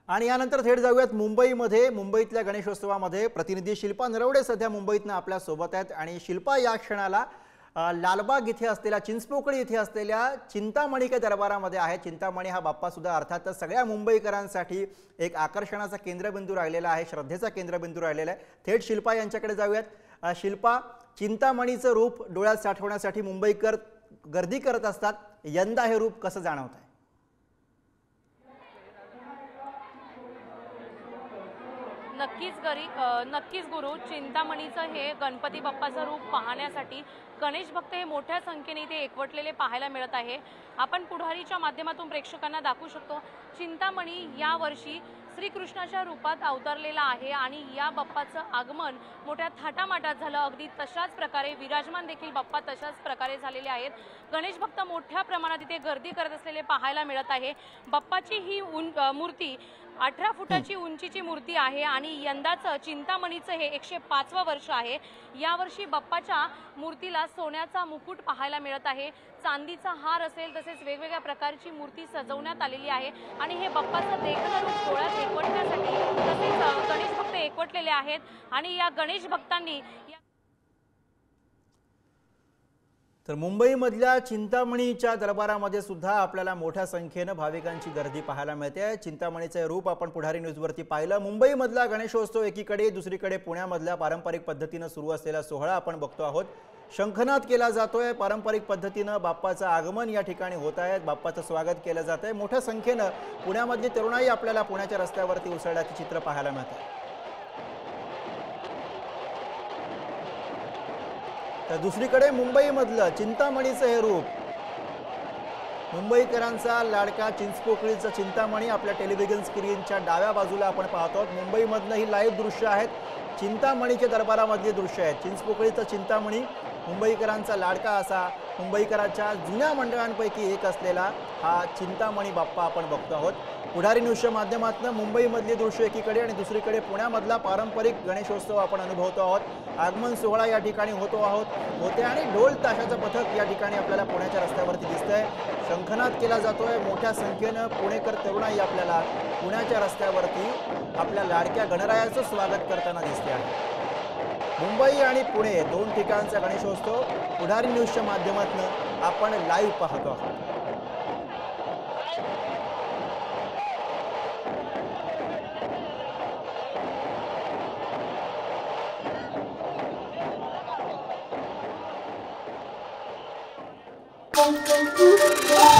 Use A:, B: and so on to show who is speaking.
A: आणि यानंतर थेट जाऊयात मुंबईतल्या गणेशोत्सवामध्ये प्रतिनिधी शिल्पा नरवडे सध्या मुंबईतनं आपल्या सोबत आहेत। आणि शिल्पा, या क्षणाला लालबाग इथे असलेल्या चिंचपोकळी इथे असलेल्या चिंतामणी के दरबारामध्ये आहे। चिंतामणी हा बाप्पा सुद्धा अर्थातच सगळ्या मुंबईकरांसाठी एक आकर्षणाचा केंद्रबिंदू राहिलेला आहे, श्रद्धेचा केंद्रबिंदू राहिलेला आहे। थेट शिल्पा यांच्याकडे जाऊयात। शिल्पा, चिंतामणीचं रूप डोळ्यात साठवण्यासाठी मुंबईकर गर्दी करत असतात, यंदा हे रूप कसं जाणवत आहे?
B: नक्कीच गुरु, चिंतामणीचं हे गणपती बाप्पाचं रूप पाहण्यासाठी गणेश भक्त हे मोठ्या संख्येने इथे एकवटलेले पाहायला मिळत आहे। आपण पुढारीच्या माध्यमातून प्रेक्षकांना दाखवू शकतो, चिंतामणी या वर्षी श्रीकृष्णाच्या रूपात अवतरलेला आहे आणि या बाप्पाचं आगमन मोठ्या थाटामाटात झालं। अगदी तशाच प्रकारे विराजमान देखील बाप्पा तशाच प्रकारे झालेले आहेत। गणेश भक्त मोठ्या प्रमाणात इथे गर्दी करत असलेले पाहायला मिळत आहे। बाप्पाची ही मूर्ती 18 फुटाची उंचीची मूर्ती आहे आणि यंदाचं चिंतामणीचं हे 105वं वर्ष आहे। यावर्षी बाप्पाच्या मूर्तीला सोन्याचा मुकुट पाहायला मिळत आहे, चांदीचा हार असेल तसेच वेगवेगळ्या प्रकारची मूर्ती सजवण्यात आलेली आहे आणि हे बाप्पाचं देखणं रूप डोळ्यात एकवटण्यासाठी तसेच गणेश भक्त एकवटलेले आहेत। आणि या गणेश भक्तांनी
A: तर मुंबईमधल्या चिंतामणीच्या दरबारामध्ये सुद्धा आपल्याला मोठ्या संख्येनं भाविकांची गर्दी पाहायला मिळते। चिंतामणीचे रूप आपण पुढारी न्यूजवरती पाहिलं। मुंबईमधला गणेशोत्सव एकीकडे, दुसरीकडे पुण्यामधल्या पारंपरिक पद्धतीनं सुरू असलेला सोहळा आपण बघतो आहोत। शंखनाद केला जातोय, पारंपरिक पद्धतीनं बाप्पाचं आगमन या ठिकाणी होत आहे, बाप्पाचं स्वागत केलं जात आहे। मोठ्या संख्येनं पुण्यामधली तरुणाई आपल्याला पुण्याच्या रस्त्यावरती उसळल्याचे चित्र पाहायला मिळतं। तर दुसरीकडे मुंबईमधलं चिंतामणीचं हे रूप, मुंबईकरांचा लाडका चिंचपोकळीचं चिंतामणी आपल्या टेलिव्हिजन स्क्रीनच्या डाव्या बाजूला आपण पाहतो आहोत। मुंबईमधनं ही लाईव्ह दृश्य आहेत, चिंतामणीच्या दरबारामधली दृश्य आहेत। चिंचपोकळीचं चिंतामणी मुंबईकरांचा लाडका असा, मुंबईकरांच्या जुन्या मंडळांपैकी एक असलेला हा चिंतामणी बाप्पा आपण बघतो आहोत। पुढारी न्यूजच्या माध्यमातून मुंबईमधली दृश्य एकीकडे आणि दुसरीकडे पुण्यामधला पारंपरिक गणेशोत्सव आपण अनुभवतो आहोत। आगमन सोहळा या ठिकाणी होते आणि ढोल ताशाचं पथक या ठिकाणी आपल्याला पुण्याच्या रस्त्यावरती दिसतंय। शंखनाद केला जातोय, मोठ्या संख्येनं पुणेकर तरुणाई आपल्याला पुण्याच्या रस्त्यावरती आपल्या लाडक्या गणरायाचं स्वागत करताना दिसते आहे। मुंबई आणि पुणे दोन ठिकाणचा गणेशोत्सव पुढारी न्यूजच्या माध्यमातून आपण लाईव्ह पाहतो आहोत।
C: Thank you.